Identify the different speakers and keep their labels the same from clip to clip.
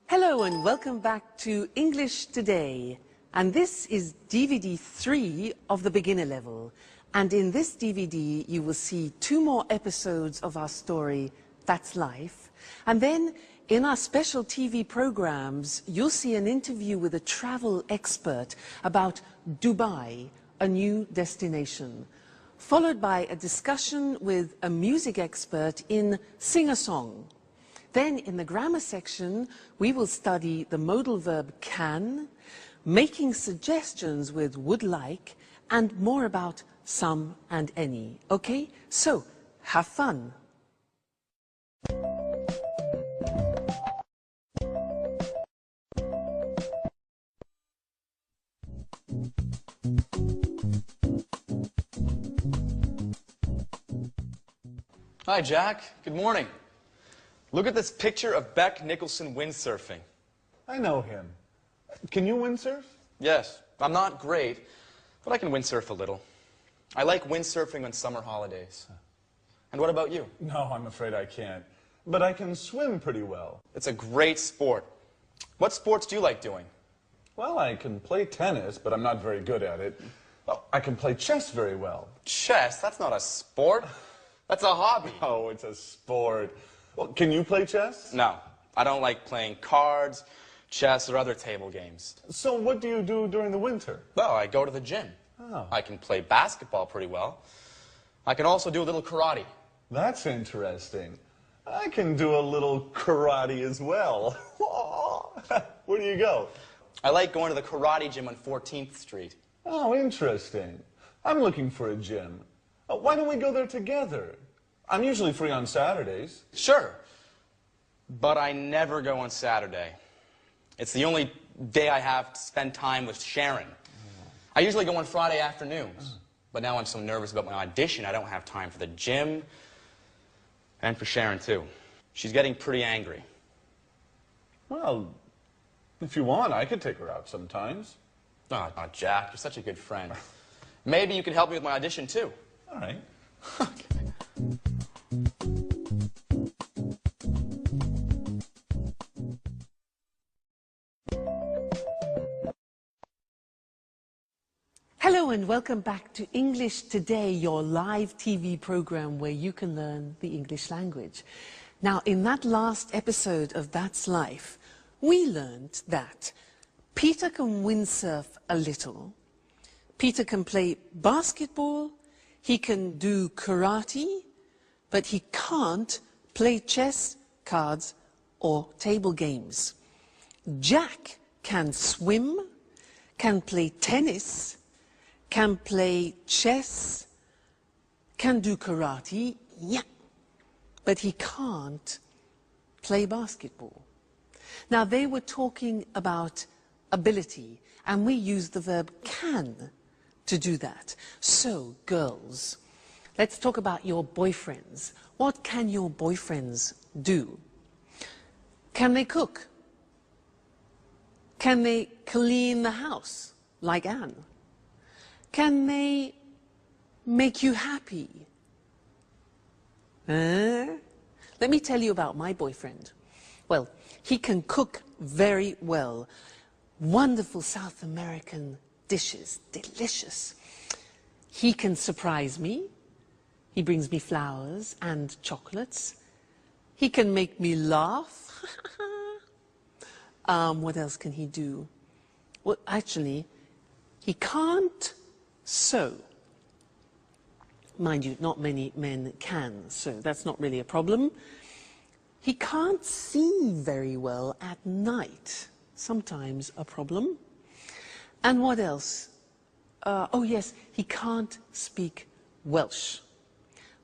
Speaker 1: Hello and welcome back to English Today. And this is DVD 3 of the beginner level. And in this DVD you will see 2 more episodes of our story, That's Life. And then in our special TV programs you'll see an interview with a travel expert about Dubai, a new destination, followed by a discussion with a music expert in Sing-a-Song. Then in the grammar section, we will study the modal verb can, making suggestions with would like, and more about some and any. Okay? So, have fun.
Speaker 2: Hi, Jack. Good morning. Look at this picture of Beck Nicholson windsurfing.
Speaker 3: I know him. Can you windsurf?
Speaker 2: Yes, I'm not great, but I can windsurf a little. I like windsurfing on summer holidays. And what about you?
Speaker 3: No, I'm afraid I can't. But I can swim pretty well.
Speaker 2: It's a great sport. What sports do you like doing?
Speaker 3: Well, I can play tennis, but I'm not very good at it. Oh, I can play chess very well.
Speaker 2: Chess? That's not a sport. That's a hobby.
Speaker 3: Oh, it's a sport. Well, can you play chess?
Speaker 2: No, I don't like playing cards, chess, or other table games.
Speaker 3: So what do you do during the winter?
Speaker 2: Well, I go to the gym.
Speaker 3: Oh.
Speaker 2: I can play basketball pretty well. I can also do a little karate.
Speaker 3: That's interesting. I can do a little karate as well. Where do you go?
Speaker 2: I like going to the karate gym on 14th Street.
Speaker 3: Oh, interesting. I'm looking for a gym. Why don't we go there together? I'm usually free on Saturdays.
Speaker 2: Sure, but I never go on Saturday. It's the only day I have to spend time with Sharon. I usually go on Friday afternoons, but now I'm so nervous about my audition I don't have time for the gym and for Sharon too. She's getting pretty angry.
Speaker 3: Well, if you want, I could take her out sometimes.
Speaker 2: Oh, Jack, you're such a good friend. Maybe you could help me with my audition too.
Speaker 3: All right.
Speaker 1: Hello and welcome back to English Today, your live TV program where you can learn the English language. Now, in that last episode of That's Life, we learned that Peter can windsurf a little, Peter can play basketball, he can do karate, but he can't play chess, cards, or table games. Jack can swim, can play tennis, can play chess, can do karate, yeah, but he can't play basketball. Now, they were talking about ability, and we used the verb can to do that. So, girls, let's talk about your boyfriends. What can your boyfriends do? Can they cook? Can they clean the house, like Anne? Can they make you happy? Let me tell you about my boyfriend. Well, he can cook very well. Wonderful South American dishes, delicious. He can surprise me. He brings me flowers and chocolates. He can make me laugh. What else can he do? Well, actually, he can't sew. Mind you, not many men can sew. That's not really a problem. He can't see very well at night. Sometimes a problem. And what else? Oh yes, he can't speak Welsh.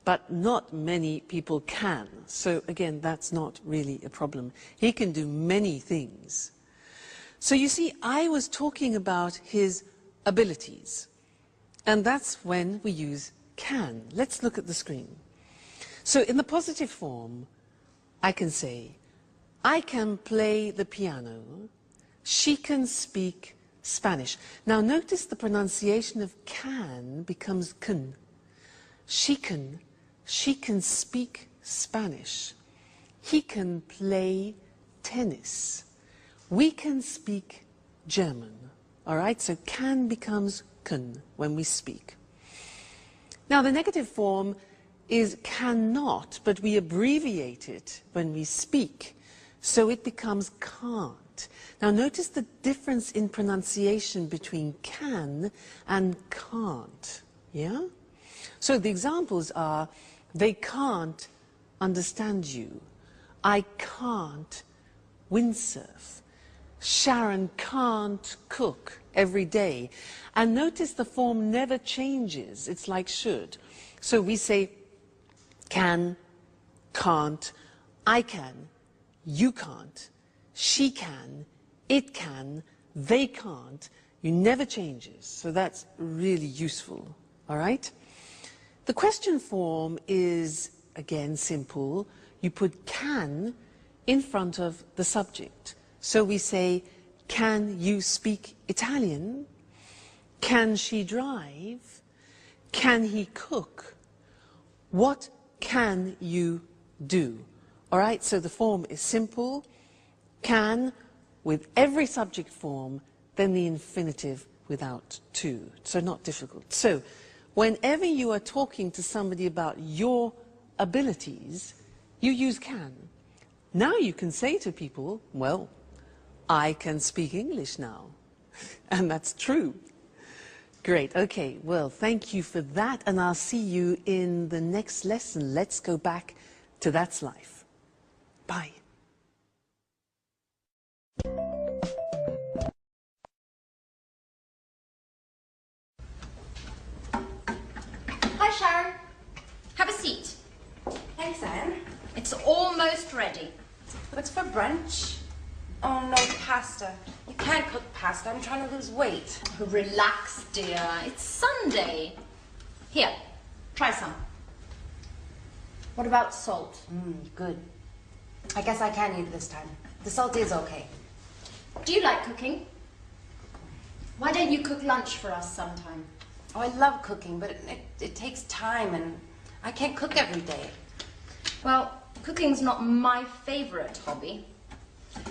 Speaker 1: But not many people can. So again, that's not really a problem. He can do many things. So you see, I was talking about his abilities. And that's when we use can. Let's look at the screen. So in the positive form, I can say, I can play the piano. She can speak Spanish. Now notice the pronunciation of can becomes can. She can speak Spanish. He can play tennis. we can speak German. All right, so can becomes können when we speak. Now the negative form is cannot, but we abbreviate it when we speak, so it becomes can't. Now notice the difference in pronunciation between can and can't, yeah? So the examples are, they can't understand you. I can't windsurf. Sharon can't cook every day. And notice the form never changes. It's like should. So we say can, can't, I can, you can't, she can, it can, they can't. You never changes. So that's really useful. All right? The question form is, again, simple. You put can in front of the subject. So we say, can you speak Italian? Can she drive? Can he cook? What can you do? All right, so the form is simple. Can with every subject form, then the infinitive without to. So not difficult. So whenever you are talking to somebody about your abilities, you use can. Now you can say to people, well, I can speak English now. And that's true. Great. Okay. Well, thank you for that. And I'll see you in the next lesson. Let's go back to That's Life. Bye.
Speaker 4: Hi, Sharon. Have a seat.
Speaker 5: Thanks, Anne.
Speaker 4: It's almost ready.
Speaker 5: What's for brunch? Oh, no, pasta. You can't cook pasta. I'm trying to lose weight.
Speaker 4: Oh, relax, dear. It's Sunday. Here, try some. What about salt?
Speaker 5: Good. I guess I can eat it this time. The salt is okay.
Speaker 4: Do you like cooking? Why don't you cook lunch for us sometime?
Speaker 5: Oh, I love cooking, but it takes time, and I can't cook every day.
Speaker 4: Well, cooking's not my favorite hobby,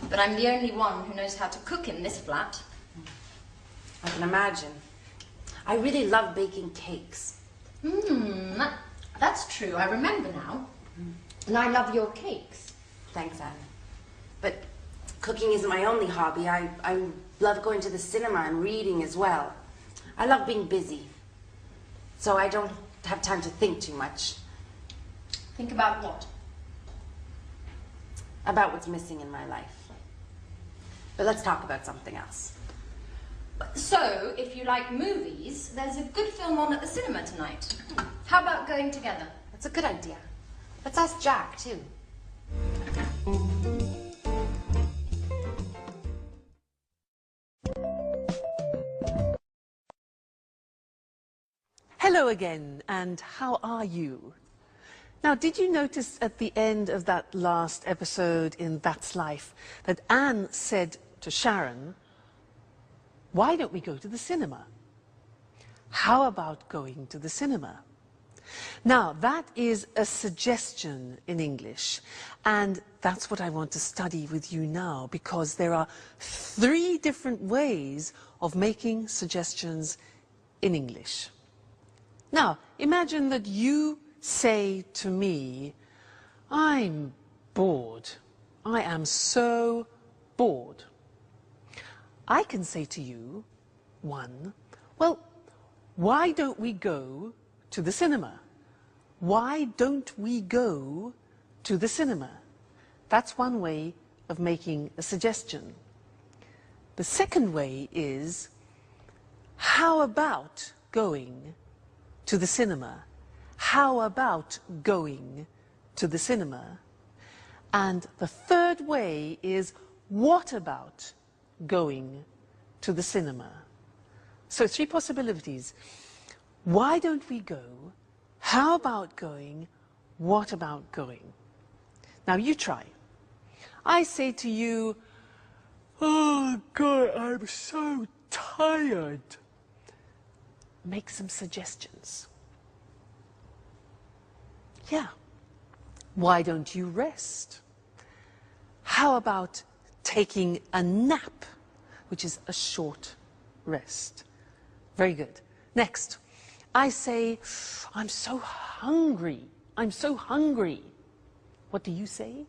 Speaker 4: but I'm the only one who knows how to cook in this flat.
Speaker 5: I can imagine. I really love baking cakes.
Speaker 4: That's true. I remember now. And I love your cakes.
Speaker 5: Thanks, Anne. But cooking isn't my only hobby. I love going to the cinema and reading as well. I love being busy, so I don't have time to think too much.
Speaker 4: Think about what?
Speaker 5: About what's missing in my life. But let's talk about something else.
Speaker 4: So, if you like movies, there's a good film on at the cinema tonight. How about going together?
Speaker 5: That's a good idea. Let's ask Jack, too.
Speaker 1: Hello again, and how are you? Now, did you notice at the end of that last episode in That's Life that Anne said to Sharon, why don't we go to the cinema? How about going to the cinema? Now, that is a suggestion in English, and that's what I want to study with you now, because there are 3 different ways of making suggestions in English. Now, imagine that you say to me, I'm bored. I am so bored. I can say to you, 1, well, why don't we go to the cinema? Why don't we go to the cinema? That's one way of making a suggestion. The second way is, how about going to the cinema? How about going to the cinema? And the third way is, what about going to the cinema? So 3 possibilities. Why don't we go? How about going? What about going? Now you try. I say to you, oh God, I'm so tired. Make some suggestions. Yeah. Why don't you rest? How about taking a nap, which is a short rest. Very good. Next, I say, I'm so hungry. I'm so hungry. What do you say?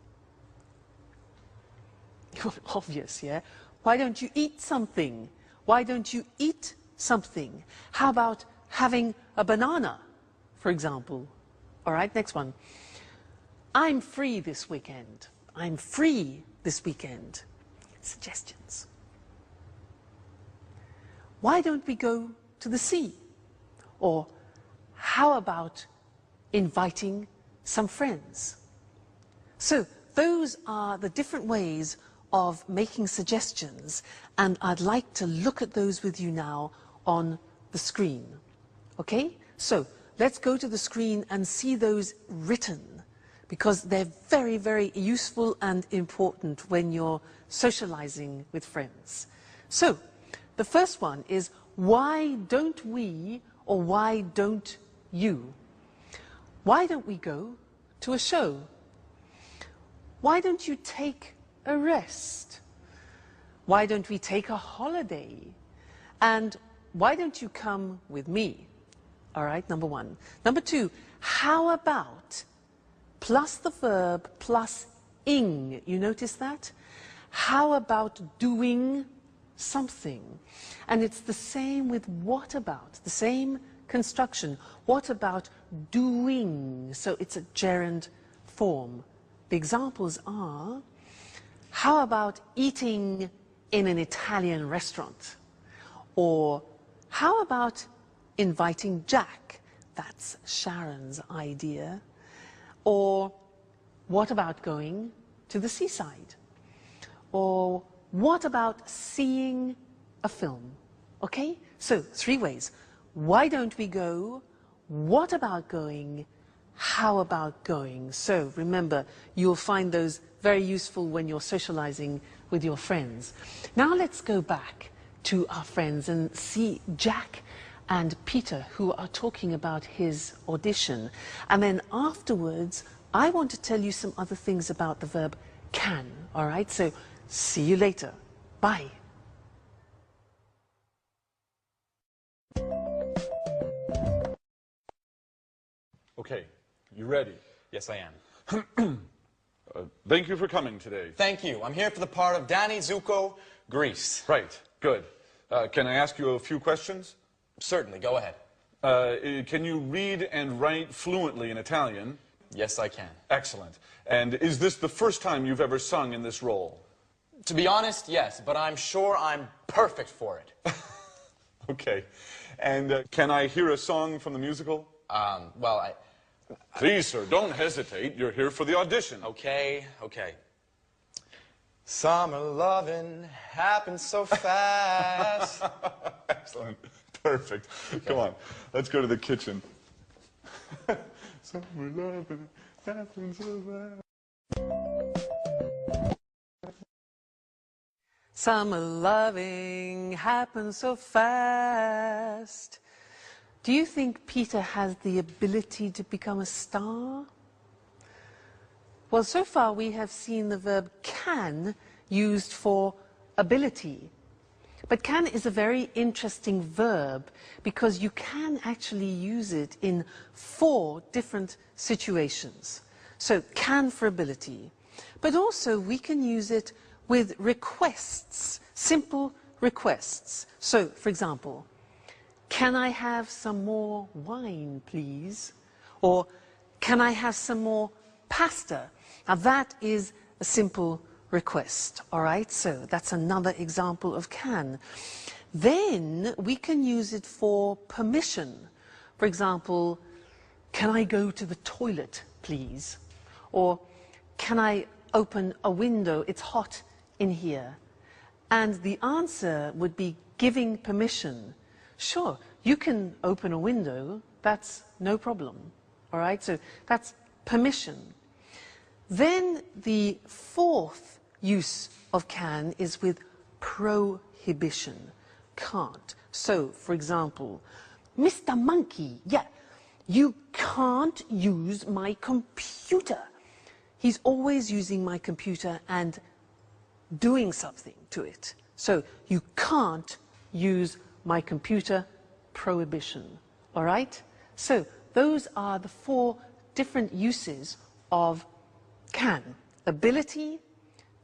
Speaker 1: Obvious, yeah? Why don't you eat something? Why don't you eat something? How about having a banana, for example? All right, next one. I'm free this weekend. I'm free this weekend. Suggestions. Why don't we go to the sea? Or how about inviting some friends? So those are the different ways of making suggestions, and I'd like to look at those with you now on the screen. Okay? So let's go to the screen and see those written, because they're very, very useful and important when you're socializing with friends. So the first one is, why don't we, or why don't you? Why don't we go to a show? Why don't you take a rest? Why don't we take a holiday? And why don't you come with me? All right, number one. Number two, how about plus the verb plus ing? You notice that? How about doing something? And it's the same with what about, the same construction. What about doing? So it's a gerund form. The examples are, how about eating in an Italian restaurant? Or how about inviting Jack? That's Sharon's idea. Or what about going to the seaside? Or what about seeing a film? Okay, so 3 ways. Why don't we go? What about going? How about going? So remember, you'll find those very useful when you're socializing with your friends. Now let's go back to our friends and see Jack and Peter, who are talking about his audition. And then afterwards, I want to tell you some other things about the verb can. All right, so see you later. Bye.
Speaker 3: Okay, you ready?
Speaker 2: Yes, I am.
Speaker 3: Thank you for coming today.
Speaker 2: Thank you. I'm here for the part of Danny Zuko, Greece.
Speaker 3: Right, good. Can I ask you a few questions?
Speaker 2: Certainly, go ahead.
Speaker 3: Can you read and write fluently in Italian?
Speaker 2: Yes, I can.
Speaker 3: Excellent. And is this the first time you've ever sung in this role?
Speaker 2: To be honest, yes, but I'm sure I'm perfect for it.
Speaker 3: Okay. And can I hear a song from the musical?
Speaker 2: Well,
Speaker 3: Please, sir, don't hesitate. You're here for the audition.
Speaker 2: Okay. Summer loving happens so fast.
Speaker 3: Excellent. Perfect. Come on. Let's go to the kitchen. Summer loving happens so fast.
Speaker 1: Summer loving happens so fast. Do you think Peter has the ability to become a star? Well, so far we have seen the verb can used for ability. But can is a very interesting verb because you can actually use it in 4 different situations. So can for ability. But also we can use it with requests, simple requests. So, for example, can I have some more wine, please? Or can I have some more pasta? Now that is a simple request, all right? So that's another example of can. Then we can use it for permission. For example, can I go to the toilet, please? Or can I open a window? It's hot in here. And the answer would be giving permission. Sure, you can open a window, that's no problem, all right? So that's permission. Then the 4th use of can is with prohibition, can't. So, for example, Mr. Monkey, yeah, you can't use my computer. He's always using my computer and doing something to it. So you can't use my computer, prohibition. All right? So those are the 4 different uses of can. Ability,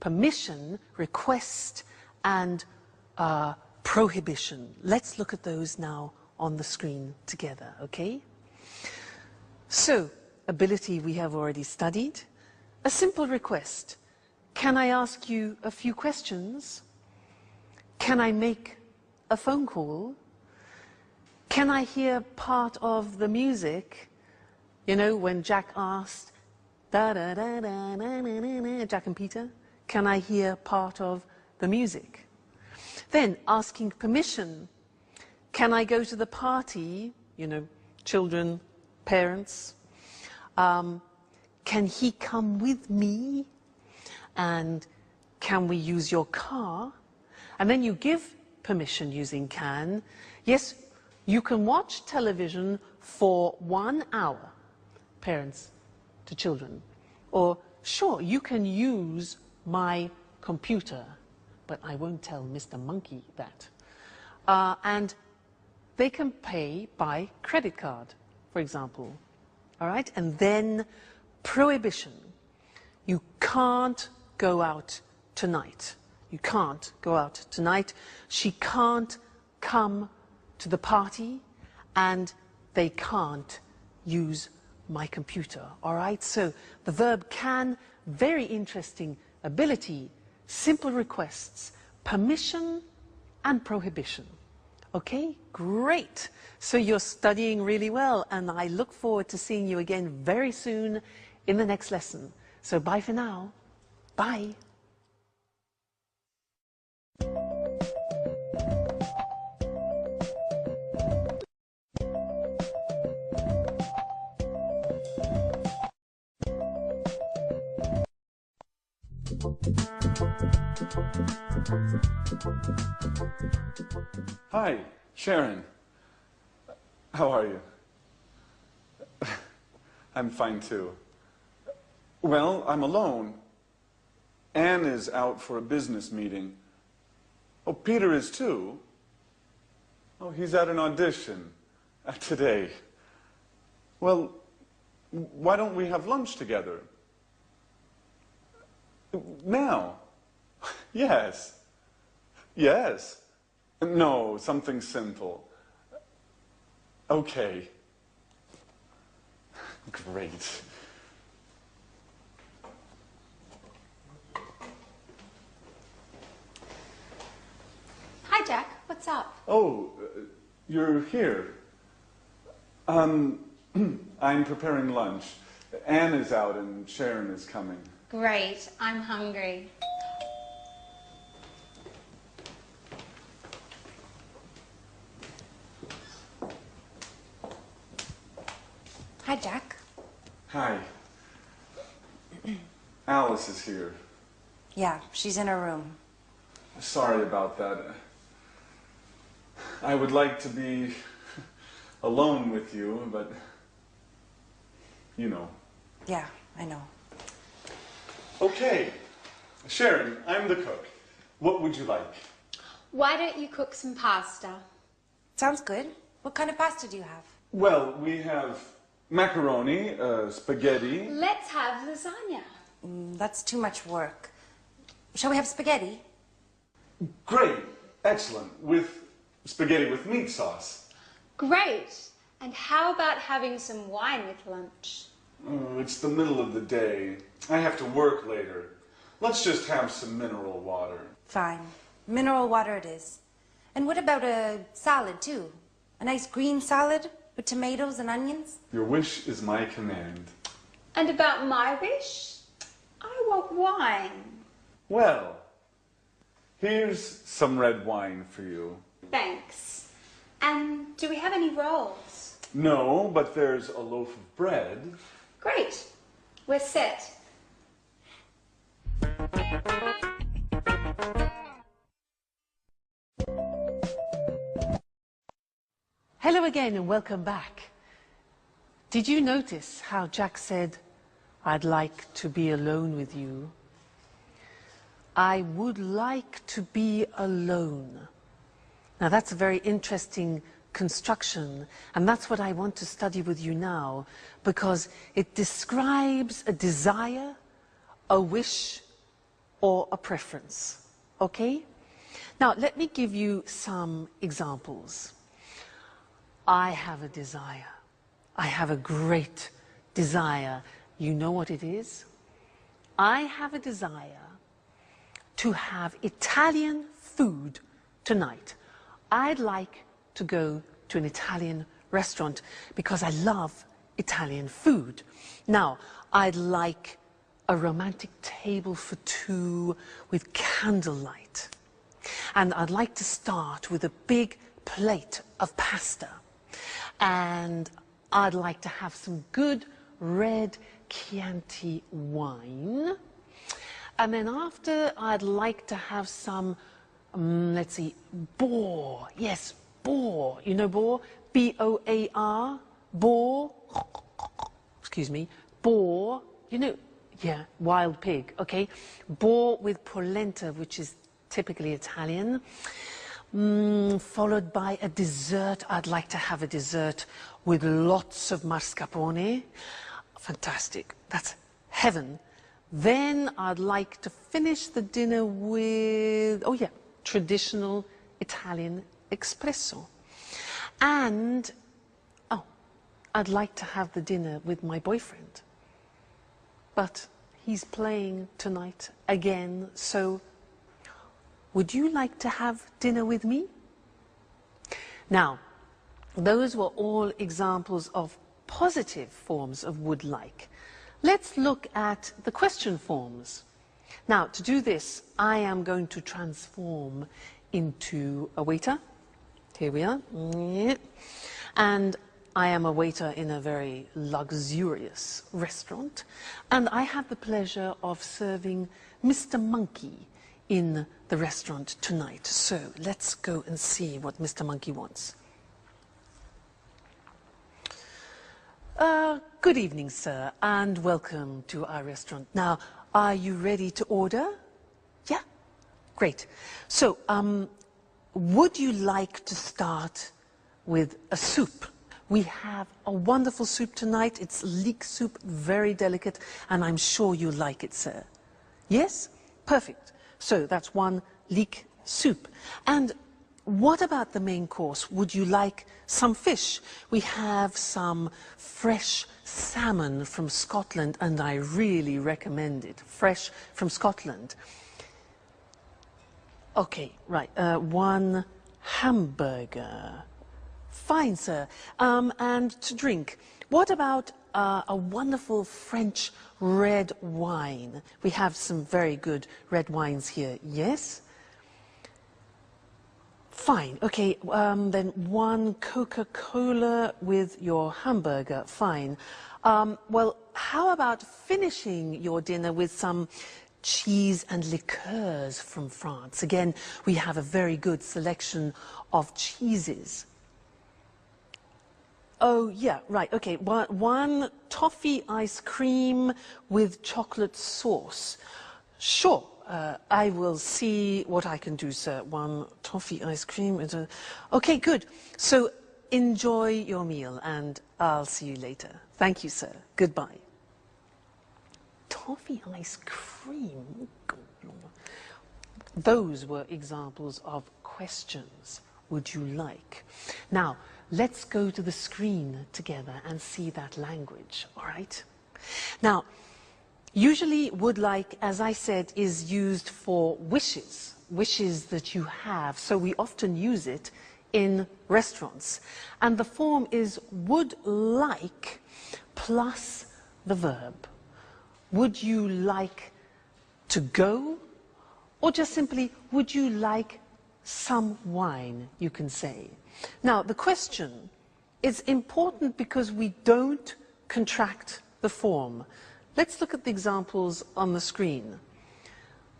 Speaker 1: permission, request, and prohibition. Let's look at those now on the screen together, okay? So, ability we have already studied. A simple request. Can I ask you a few questions? Can I make a phone call? Can I hear part of the music? You know, when Jack asked, da da da da da da da, Jack and Peter, can I hear part of the music? Then asking permission. Can I go to the party? You know, children, parents. Can he come with me? And can we use your car? And then you give permission using can. Yes, you can watch television for 1 hour, parents to children. Or, sure, you can use my computer, but I won't tell Mr. Monkey that. And they can pay by credit card, for example. All right? And then prohibition. You can't go out tonight. You can't go out tonight. She can't come to the party, and they can't use my computer. All right? So the verb can, very interesting ability, simple requests, permission and prohibition. Okay, great. So you're studying really well, and I look forward to seeing you again very soon in the next lesson. So bye for now. Bye.
Speaker 3: Hi, Sharon. How are you? I'm fine too. Well, I'm alone. Anne is out for a business meeting. Oh, Peter is too. Oh, he's at an audition today. Well, why don't we have lunch together? Now? Yes. Yes. No, something simple. Okay. Great.
Speaker 6: Hi, Jack. What's up?
Speaker 3: Oh, you're here. I'm preparing lunch. Anne is out and Sharon is coming.
Speaker 6: Great. I'm hungry. Hi, Jack.
Speaker 3: Hi. Alice is here.
Speaker 5: Yeah, she's in her room.
Speaker 3: Sorry about that. I would like to be alone with you, but you know.
Speaker 5: Yeah, I know.
Speaker 3: Okay. Sharon, I'm the cook. What would you like?
Speaker 6: Why don't you cook some pasta?
Speaker 5: Sounds good. What kind of pasta do you have?
Speaker 3: Well, we have macaroni, spaghetti.
Speaker 6: Let's have lasagna.
Speaker 5: That's too much work. Shall we have spaghetti?
Speaker 3: Great. Excellent. With spaghetti with meat sauce.
Speaker 6: Great. And how about having some wine with lunch?
Speaker 3: Oh, it's the middle of the day. I have to work later. Let's just have some mineral water.
Speaker 5: Fine. Mineral water it is. And what about a salad, too? A nice green salad with tomatoes and onions?
Speaker 3: Your wish is my command.
Speaker 6: And about my wish? I want wine.
Speaker 3: Well, here's some red wine for you.
Speaker 6: Thanks. And do we have any rolls?
Speaker 3: No, but there's a loaf of bread.
Speaker 6: Great. We're set.
Speaker 1: Hello again and welcome back. Did you notice how Jack said, I'd like to be alone with you? I would like to be alone. Now that's a very interesting construction, and that's what I want to study with you now, because it describes a desire, a wish, or a preference. Okay? Now let me give you some examples. I have a desire. I have a great desire. You know what it is? I have a desire to have Italian food tonight. I'd like to go to an Italian restaurant because I love Italian food. Now, I'd like a romantic table for two with candlelight. And I'd like to start with a big plate of pasta. And I'd like to have some good red Chianti wine. And then after, I'd like to have some, let's see, boar. Yes, boar. You know boar? B-O-A-R. Boar. Excuse me. Boar. You know, yeah, wild pig. Okay. Boar with polenta, which is typically Italian. Followed by a dessert. I'd like to have a dessert with lots of mascarpone. Fantastic. That's heaven. Then I'd like to finish the dinner with, oh yeah, traditional Italian espresso. And, oh, I'd like to have the dinner with my boyfriend. But he's playing tonight again, so would you like to have dinner with me? Now, those were all examples of positive forms of would like. Let's look at the question forms. Now, to do this, I am going to transform into a waiter. Here we are. And I am a waiter in a very luxurious restaurant. And I have the pleasure of serving Mr. Monkey in the restaurant tonight. So let's go and see what Mr. Monkey wants. Good evening, sir, and welcome to our restaurant. Now, are you ready to order? Yeah? Great. So, would you like to start with a soup? We have a wonderful soup tonight. It's leek soup, very delicate, and I'm sure you like it, sir. Yes? Perfect. So, that's one leek soup. And what about the main course? Would you like some fish? We have some fresh salmon from Scotland, and I really recommend it. Fresh from Scotland. Okay, right. One hamburger. Fine, sir. And to drink, what about a wonderful French red wine? We have some very good red wines here. Yes? Fine. Okay, then one Coca-Cola with your hamburger. Fine. Well, how about finishing your dinner with some cheese and liqueurs from France? Again, we have a very good selection of cheeses. Oh, yeah, right. Okay, one toffee ice cream with chocolate sauce. Sure. I will see what I can do, sir. One toffee ice cream. Okay, good. So enjoy your meal, and I'll see you later. Thank you, sir. Goodbye. Toffee ice cream? Those were examples of questions. Would you like? Now, let's go to the screen together and see that language, all right? Now, usually would like, as I said, is used for wishes, wishes that you have. So we often use it in restaurants. And the form is would like plus the verb. Would you like to go? Or just simply, would you like some wine, you can say. Now, the question is important because we don't contract the form. Let's look at the examples on the screen.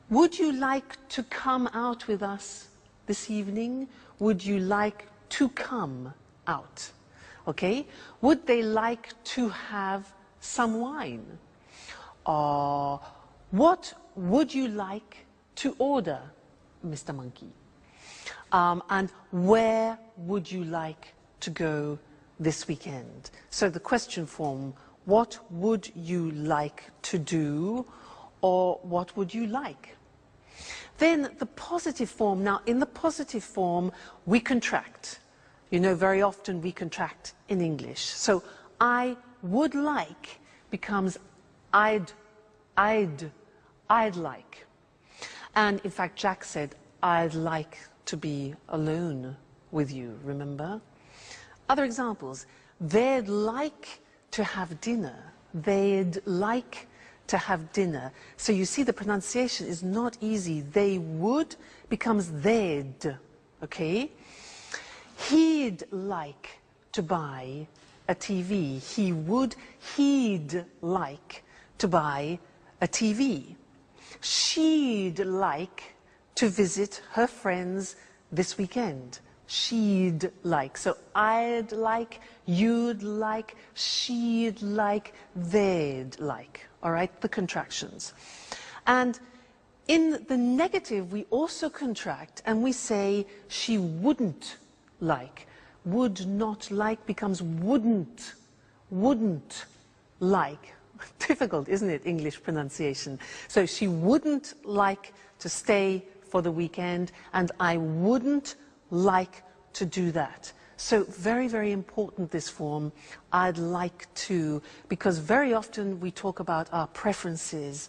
Speaker 1: Would you like to come out with us this evening? Would you like to come out? Okay? Would they like to have some wine? What would you like to order, Mr. Monkey? And where would you like to go this weekend? So the question form, what would you like to do, or what would you like? Then the positive form. Now, in the positive form, we contract. You know, very often we contract in English. So I would like becomes I'd like. And in fact, Jack said, I'd like to be alone with you, remember? Other examples, they'd like to have dinner. They'd like to have dinner. So you see the pronunciation is not easy. They would becomes they'd, okay? He'd like to buy a TV. He'd like to buy a TV. She'd like to visit her friends this weekend. She'd like. So I'd like, you'd like, she'd like, they'd like. All right, the contractions. And in the negative, we also contract and we say she wouldn't like. Would not like becomes wouldn't like. Difficult, isn't it, English pronunciation? So she wouldn't like to stay for the weekend, and I wouldn't like to do that. So very, very important, this form, I'd like to, because very often we talk about our preferences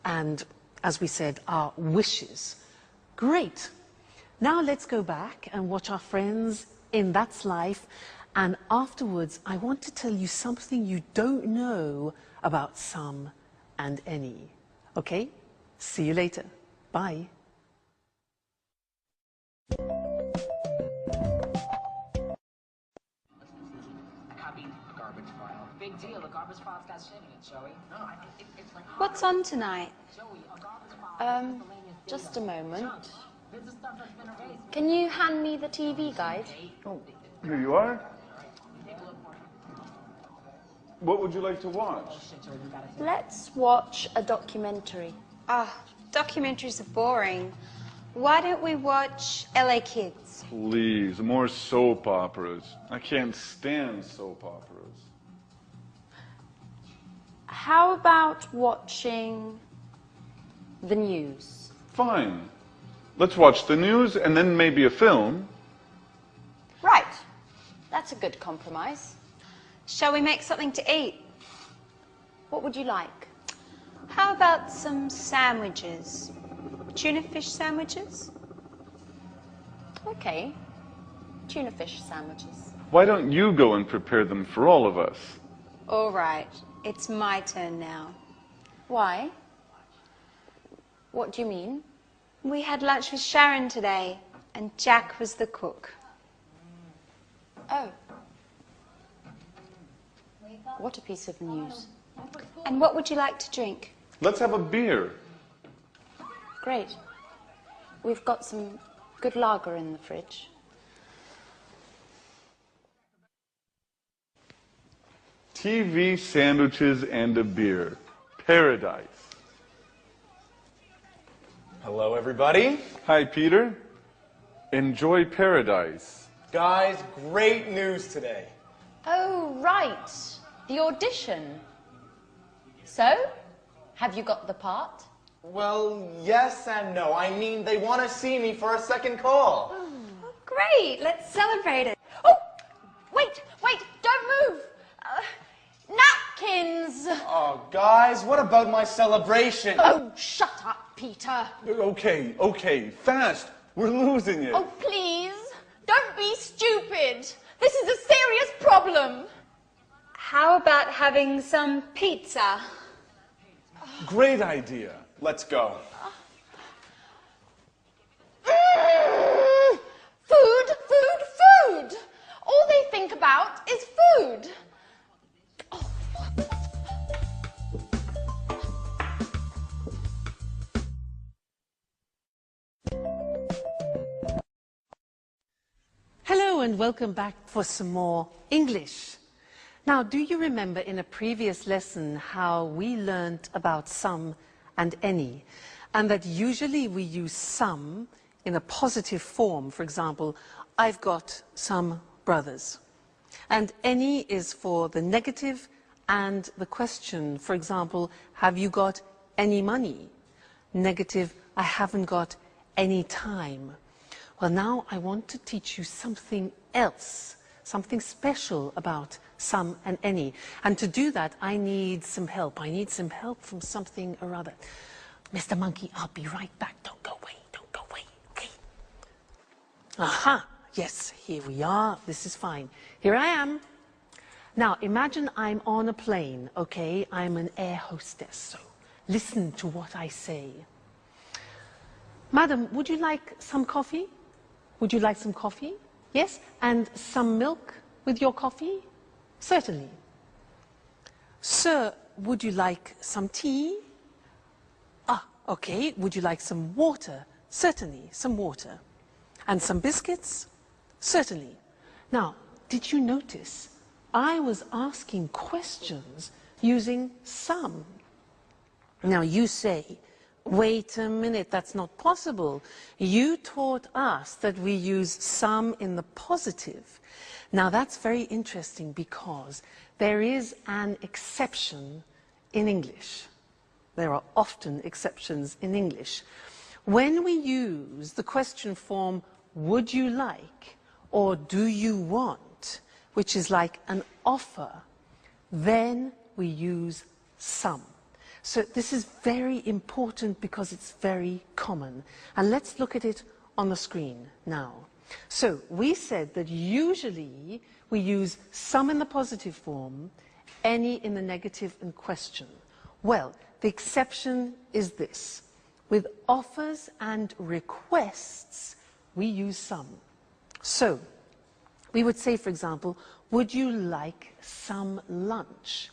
Speaker 1: and, as we said, our wishes. Great. Now let's go back and watch our friends in That's Life, and afterwards I want to tell you something you don't know about some and any. Okay? See you later. Bye.
Speaker 5: Big deal, the garbage file's got shit in it, Joey. No, it's like...
Speaker 6: What's on tonight?
Speaker 7: Just a moment. Can you hand me the TV guide?
Speaker 3: Oh, here you are. What would you like to watch?
Speaker 7: Let's watch a documentary.
Speaker 6: Documentaries are boring. Why don't we watch LA Kids?
Speaker 3: Please, more soap operas. I can't stand soap operas.
Speaker 7: How about watching the news?
Speaker 3: Fine. Let's watch the news and then maybe a film.
Speaker 7: Right. That's a good compromise.
Speaker 6: Shall we make something to eat?
Speaker 7: What would you like?
Speaker 6: How about some sandwiches? Tuna fish sandwiches?
Speaker 7: Okay. Tuna fish sandwiches.
Speaker 3: Why don't you go and prepare them for all of us?
Speaker 6: All right. It's my turn now.
Speaker 7: Why? What do you mean?
Speaker 6: We had lunch with Sharon today, and Jack was the cook.
Speaker 7: Oh. What a piece of news.
Speaker 6: And what would you like to drink?
Speaker 3: Let's have a beer.
Speaker 7: Great. We've got some good lager in the fridge.
Speaker 3: TV, sandwiches, and a beer. Paradise.
Speaker 2: Hello, everybody.
Speaker 3: Hi, Peter. Enjoy paradise.
Speaker 2: Guys, great news today.
Speaker 7: Oh, right. The audition. So, have you got the part?
Speaker 2: Well, yes and no. I mean, they want to see me for a second call.
Speaker 6: Oh, great. Let's celebrate it.
Speaker 7: Oh, wait, don't move. Napkins.
Speaker 2: Oh, guys, what about my celebration?
Speaker 7: Oh, shut up, Peter.
Speaker 3: Okay, fast. We're losing it.
Speaker 7: Oh, please. Don't be stupid. This is a serious problem.
Speaker 6: How about having some pizza?
Speaker 3: Great idea.
Speaker 2: Let's go.
Speaker 7: Food. All they think about is food.
Speaker 1: Hello and welcome back for some more English. Now, do you remember in a previous lesson how we learned about some and any? and that usually we use some in a positive form. For example, I've got some brothers. And any is for the negative and the question. For example, have you got any money? Negative, I haven't got any time. Well, now I want to teach you something else, something special about some and any. And to do that, I need some help. I need some help from something or other. Mr. Monkey, I'll be right back. Don't go away. Don't go away. Okay. Aha. Yes, here we are. This is fine. Here I am. Now, imagine I'm on a plane, okay? I'm an air hostess, so listen to what I say. Madam, would you like some coffee? Would you like some coffee? Yes? And some milk with your coffee? Certainly. Sir, would you like some tea? Ah, okay. Would you like some water? Certainly, some water. And some biscuits? Certainly. Now, did you notice I was asking questions using some? Now you say, wait a minute, that's not possible. You taught us that we use some in the positive. Now that's very interesting because there is an exception in English. There are often exceptions in English. When we use the question form, would you like, or do you want, which is like an offer, then we use some. So this is very important because it's very common. And let's look at it on the screen now. So we said that usually we use some in the positive form, any in the negative and question. Well, the exception is this. With offers and requests, we use some. So we would say, for example, would you like some lunch?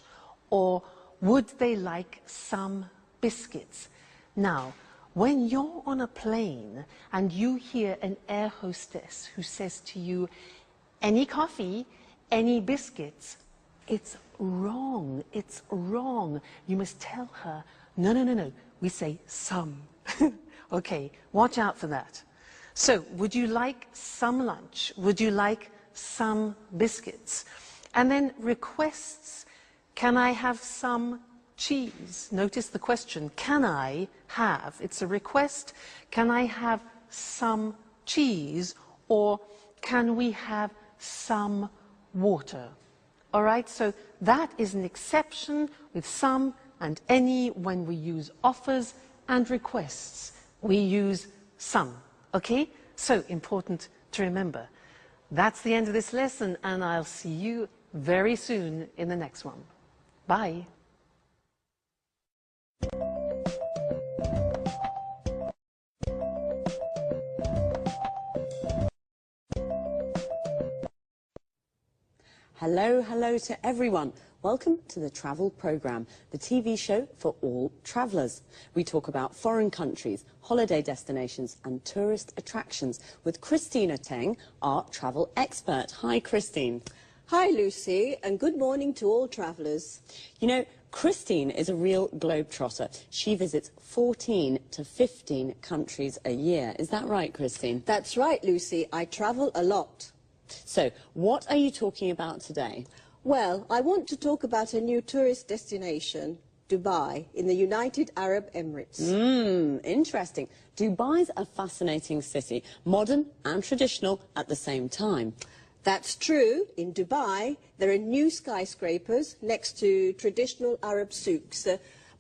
Speaker 1: Or would they like some biscuits? Now, when you're on a plane and you hear an air hostess who says to you, any coffee, any biscuits, it's wrong. It's wrong. You must tell her, no, no, no, no. We say some. Okay, watch out for that. So, would you like some lunch? Would you like some biscuits? And then requests, can I have some cheese? Notice the question, can I have? It's a request. Can I have some cheese? Or can we have some water? All right, so that is an exception with some and any when we use offers and requests. We use some, okay? So important to remember. That's the end of this lesson, and I'll see you very soon in the next one. Bye.
Speaker 8: Hello, hello to everyone. Welcome to the Travel Programme, the TV show for all travellers. We talk about foreign countries, holiday destinations and tourist attractions with Christina Teng, our travel expert. Hi, Christine.
Speaker 9: Hi, Lucy, and good morning to all travellers.
Speaker 8: You know, Christine is a real globetrotter. She visits 14 to 15 countries a year. Is that right, Christine?
Speaker 9: That's right, Lucy. I travel a lot.
Speaker 8: So, what are you talking about today?
Speaker 9: Well, I want to talk about a new tourist destination, Dubai, in the United Arab Emirates.
Speaker 8: Interesting. Dubai's a fascinating city, modern and traditional at the same time.
Speaker 9: That's true. In Dubai, there are new skyscrapers next to traditional Arab souks.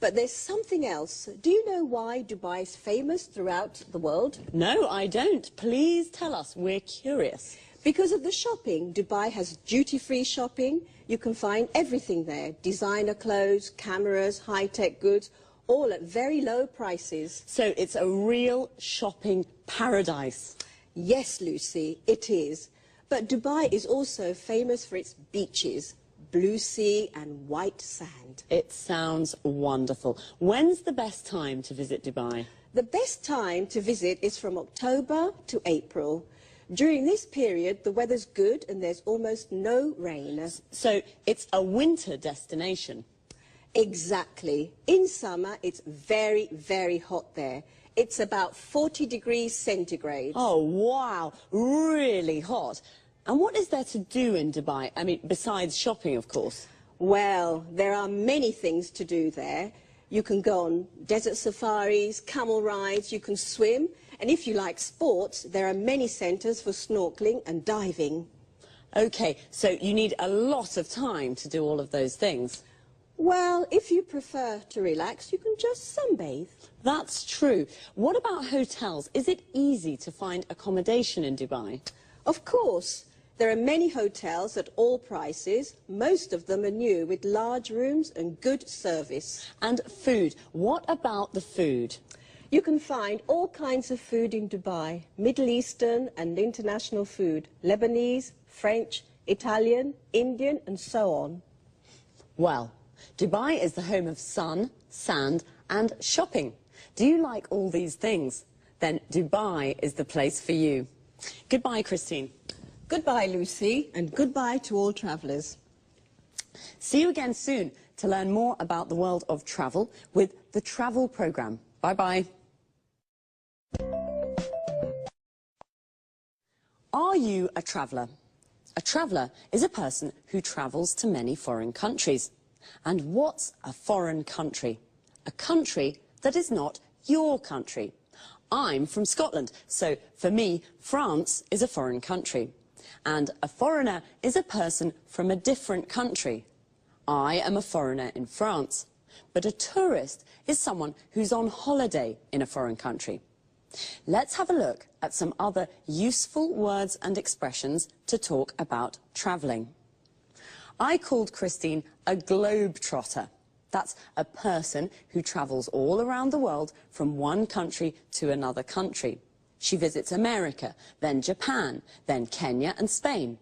Speaker 9: But there's something else. Do you know why Dubai is famous throughout the world?
Speaker 8: No, I don't. Please tell us. We're curious.
Speaker 9: Because of the shopping. Dubai has duty-free shopping. You can find everything there. Designer clothes, cameras, high-tech goods, all at very low prices.
Speaker 8: So it's a real shopping paradise.
Speaker 9: Yes, Lucy, it is. But Dubai is also famous for its beaches, blue sea and white sand.
Speaker 8: It sounds wonderful. When's the best time to visit Dubai?
Speaker 9: The best time to visit is from October to April. During this period, the weather's good and there's almost no rain.
Speaker 8: So it's a winter destination.
Speaker 9: Exactly. In summer, it's very, very hot there. It's about 40 degrees centigrade.
Speaker 8: Oh, wow. Really hot. And what is there to do in Dubai? I mean, besides shopping, of course.
Speaker 9: Well, there are many things to do there. You can go on desert safaris, camel rides, you can swim. And if you like sports, there are many centres for snorkeling and diving.
Speaker 8: OK, so you need a lot of time to do all of those things.
Speaker 9: Well, if you prefer to relax, you can just sunbathe.
Speaker 8: That's true. What about hotels? Is it easy to find accommodation in Dubai?
Speaker 9: Of course. There are many hotels at all prices. Most of them are new, with large rooms and good service.
Speaker 8: And food. What about the food?
Speaker 9: You can find all kinds of food in Dubai. Middle Eastern and international food. Lebanese, French, Italian, Indian and so on.
Speaker 8: Well, Dubai is the home of sun, sand and shopping. Do you like all these things? Then Dubai is the place for you. Goodbye, Christine.
Speaker 9: Goodbye, Lucy, and goodbye to all travellers.
Speaker 8: See you again soon to learn more about the world of travel with the Travel Programme. Bye-bye. Are you a traveller? A traveller is a person who travels to many foreign countries. And what's a foreign country? A country that is not your country. I'm from Scotland, so for me, France is a foreign country. And a foreigner is a person from a different country. I am a foreigner in France, but a tourist is someone who's on holiday in a foreign country. Let's have a look at some other useful words and expressions to talk about travelling. I called Christine a globetrotter. That's a person who travels all around the world from one country to another country. She visits America, then Japan, then Kenya and Spain.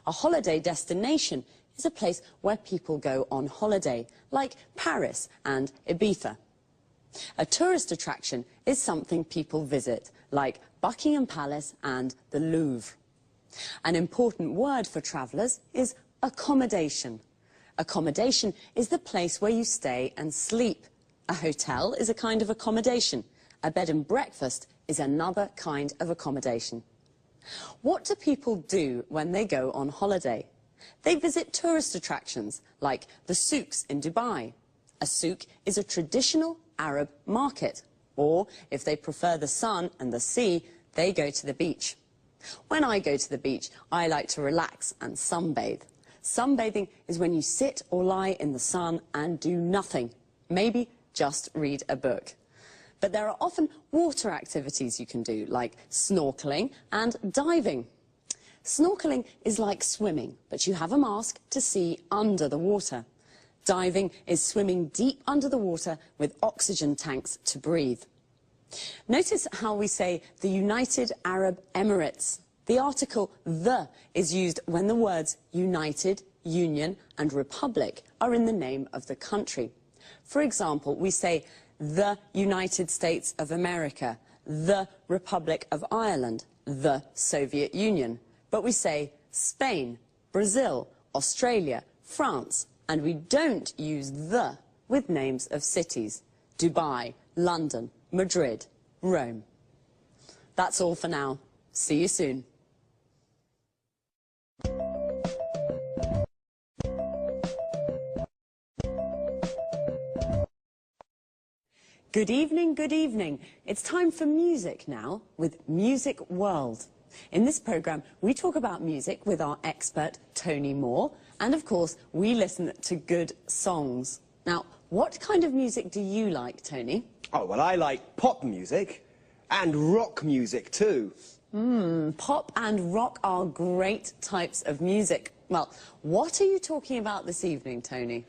Speaker 8: A holiday destination is a place where people go on holiday, like Paris and Ibiza. A tourist attraction is something people visit, like Buckingham Palace and the Louvre. An important word for travellers is accommodation. Accommodation is the place where you stay and sleep. A hotel is a kind of accommodation. A bed and breakfast is another kind of accommodation. What do people do when they go on holiday? They visit tourist attractions, like the souks in Dubai. A souk is a traditional Arab market. Or, if they prefer the sun and the sea, they go to the beach. When I go to the beach, I like to relax and sunbathe. Sunbathing is when you sit or lie in the sun and do nothing. Maybe just read a book. But there are often water activities you can do, like snorkeling and diving. Snorkeling is like swimming, but you have a mask to see under the water. Diving is swimming deep under the water with oxygen tanks to breathe. Notice how we say the United Arab Emirates. The article the is used when the words United, Union and Republic are in the name of the country. For example, we say the United States of America, the Republic of Ireland, the Soviet Union. But we say Spain, Brazil, Australia, France, and we don't use the with names of cities. Dubai, London, Madrid, Rome. That's all for now. See you soon. Good evening, good evening. It's time for music now with Music World. In this programme, we talk about music with our expert, Tony Moore, and of course, we listen to good songs. Now, what kind of music do you like, Tony?
Speaker 10: Oh, well, I like pop music and rock music too.
Speaker 8: Pop and rock are great types of music. Well, what are you talking about this evening, Tony?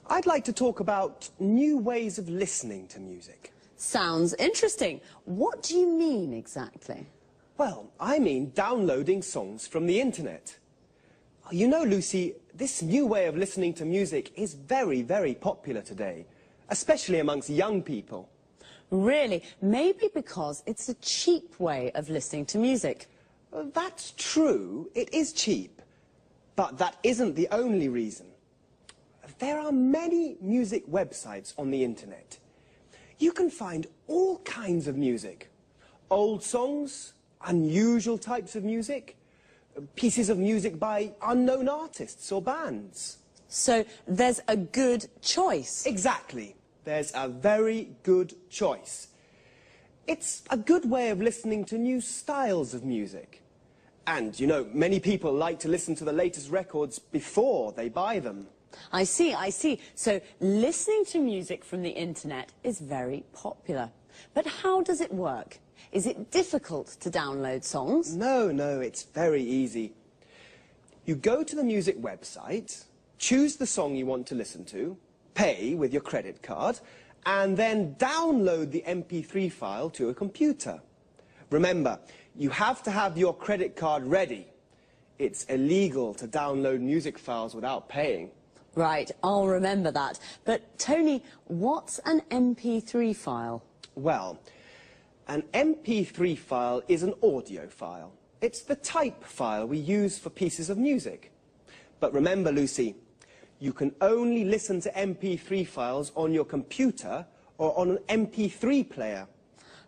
Speaker 10: I'd like to talk about new ways of listening to music.
Speaker 8: Sounds interesting. What do you mean exactly?
Speaker 10: Well, I mean downloading songs from the internet. You know, Lucy, this new way of listening to music is very, very popular today, especially amongst young people.
Speaker 8: Really? Maybe because it's a cheap way of listening to music.
Speaker 10: That's true, it is cheap, but that isn't the only reason. there are many music websites on the internet. You can find all kinds of music. Old songs, unusual types of music, pieces of music by unknown artists or bands.
Speaker 8: So there's a good choice.
Speaker 10: Exactly. There's a very good choice. It's a good way of listening to new styles of music. And, you know, many people like to listen to the latest records before they buy them.
Speaker 8: I see, I see. So listening to music from the internet is very popular. But how does it work? Is it difficult to download songs?
Speaker 10: No, it's very easy. You go to the music website, choose the song you want to listen to, pay with your credit card, and then download the MP3 file to a computer. Remember, you have to have your credit card ready. It's illegal to download music files without paying.
Speaker 8: Right, I'll remember that. But, Tony, what's an MP3 file?
Speaker 10: Well, an MP3 file is an audio file. It's the type file we use for pieces of music. But remember, Lucy, you can only listen to MP3 files on your computer or on an MP3 player.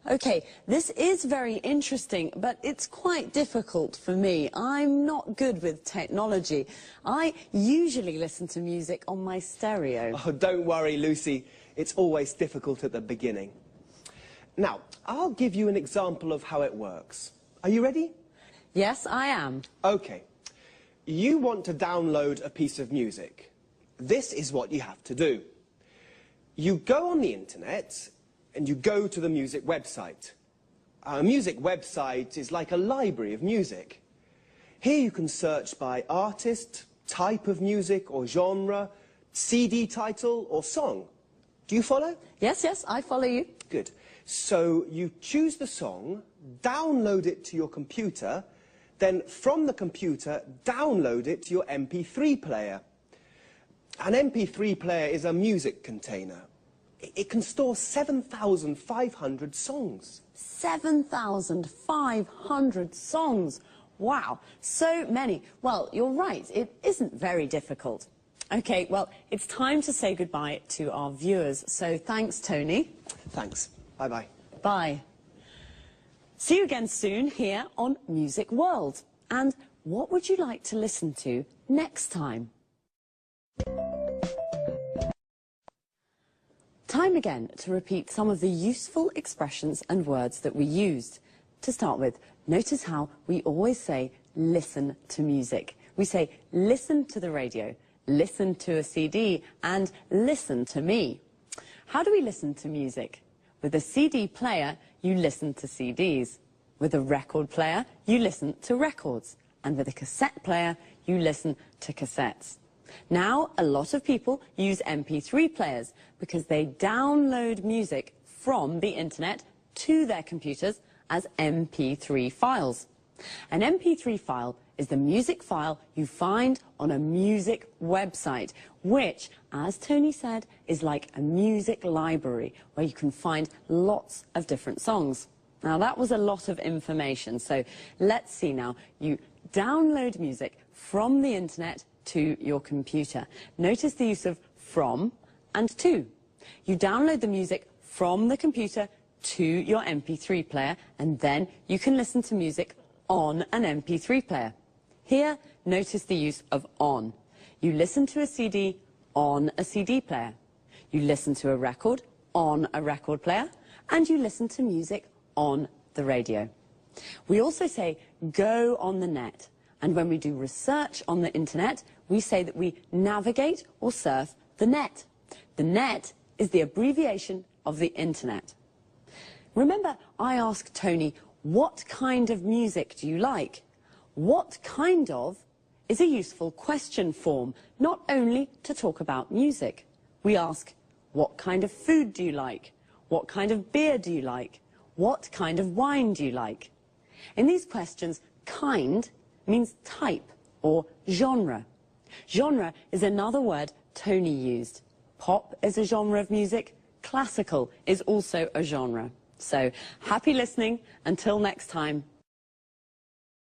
Speaker 8: OK, this is very interesting, but it's quite difficult for me. I'm not good with technology. I usually listen to music on my stereo.
Speaker 10: Oh, don't worry, Lucy. It's always difficult at the beginning. Now, I'll give you an example of how it works. Are you ready?
Speaker 8: Yes, I am.
Speaker 10: OK. You want to download a piece of music. This is what you have to do. You go on the internet and you go to the music website. A music website is like a library of music. Here you can search by artist, type of music or genre, CD title or song. Do you follow?
Speaker 8: Yes, I follow you.
Speaker 10: Good. So you choose the song, download it to your computer, then from the computer, download it to your MP3 player. An MP3 player is a music container. It can store 7,500 songs.
Speaker 8: 7,500 songs. Wow, so many. Well, you're right, it isn't very difficult. OK, well, it's time to say goodbye to our viewers. So thanks, Tony.
Speaker 10: Thanks. Bye-bye.
Speaker 8: Bye. See you again soon here on Music World. And what would you like to listen to next time? Time again to repeat some of the useful expressions and words that we used. To start with, notice how we always say listen to music. We say listen to the radio, listen to a CD, and listen to me. How do we listen to music? With a CD player, you listen to CDs. With a record player, you listen to records. And with a cassette player, you listen to cassettes. Now, a lot of people use MP3 players because they download music from the internet to their computers as MP3 files. An MP3 file is the music file you find on a music website, which, as Tony said, is like a music library where you can find lots of different songs. Now, that was a lot of information, so let's see now. You download music from the internet to your computer. Notice the use of from and to. You download the music from the computer to your MP3 player, and then you can listen to music on an MP3 player. Here, notice the use of on. You listen to a CD on a CD player. You listen to a record on a record player, and you listen to music on the radio. We also say go on the net, and when we do research on the internet, we say that we navigate or surf the net. The net is the abbreviation of the internet. Remember, I asked Tony, what kind of music do you like? What kind of is a useful question form, not only to talk about music. We ask, what kind of food do you like? What kind of beer do you like? What kind of wine do you like? In these questions, kind means type or genre. Genre is another word Tony used. Pop is a genre of music. Classical is also a genre. So, happy listening. Until next time.